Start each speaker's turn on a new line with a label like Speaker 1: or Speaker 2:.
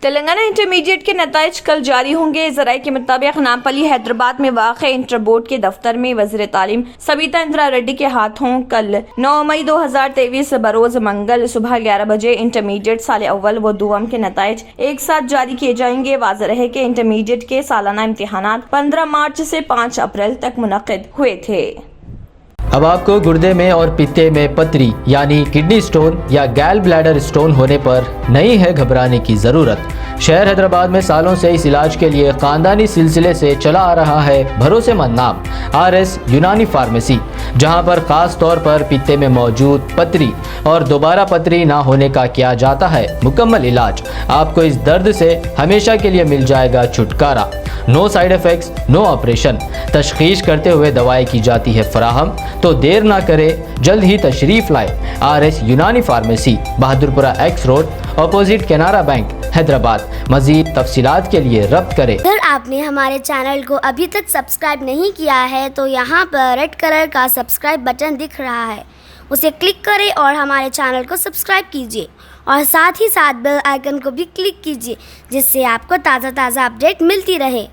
Speaker 1: Telangana intermediate کے نتائج کل جاری ہوں گے۔ ذرائع کے مطابق نامپلی حیدرآباد میں واقع انٹر بورڈ کے دفتر میں وزیر تعلیم سبیتا اندرا ریڈی کے ہاتھوں کل 9 مئی 2023 بروز منگل صبح 11 بجے انٹرمیڈیٹ سال اول و دوم کے نتائج ایک ساتھ جاری کیے جائیں گے۔ واضح رہے کہ انٹرمیڈیٹ کے سالانہ امتحانات 15 مارچ سے 5 اپریل تک منعقد ہوئے تھے۔
Speaker 2: اب آپ کو گردے میں اور پتے میں پتری یعنی کڈنی سٹون یا گال بلیڈر سٹون ہونے پر نہیں ہے گھبرانے کی ضرورت۔ شہر حیدرآباد میں سالوں سے اس علاج کے لیے خاندانی سلسلے سے چلا آ رہا ہے بھروسے مند نام RS یونانی فارمیسی، جہاں پر خاص طور پر پتے میں موجود پتری اور دوبارہ پتری نہ ہونے کا کیا جاتا ہے مکمل علاج۔ آپ کو اس درد سے ہمیشہ کے لیے مل جائے گا چھٹکارا۔ نو سائیڈ ایفیکٹس، نو آپریشن، تشخیص کرتے ہوئے دوائی کی جاتی ہے فراہم۔ تو دیر نہ کرے، جلد ہی تشریف لائے۔ RS یونانی pharmacy, Bahadurpura X road, opposite Canara bank, Hyderabad. مزید تفصیلات کے لیے ربط کریں۔
Speaker 3: اگر آپ نے ہمارے چینل کو ابھی تک سبسکرائب نہیں کیا ہے تو یہاں پر ریڈ کلر کا سبسکرائب بٹن دکھ رہا ہے، اسے کلک کریں اور ہمارے چینل کو سبسکرائب کیجیے، اور ساتھ ہی ساتھ بیل آئیکن کو بھی کلک کیجیے، جس سے آپ کو تازہ اپڈیٹ ملتی رہے۔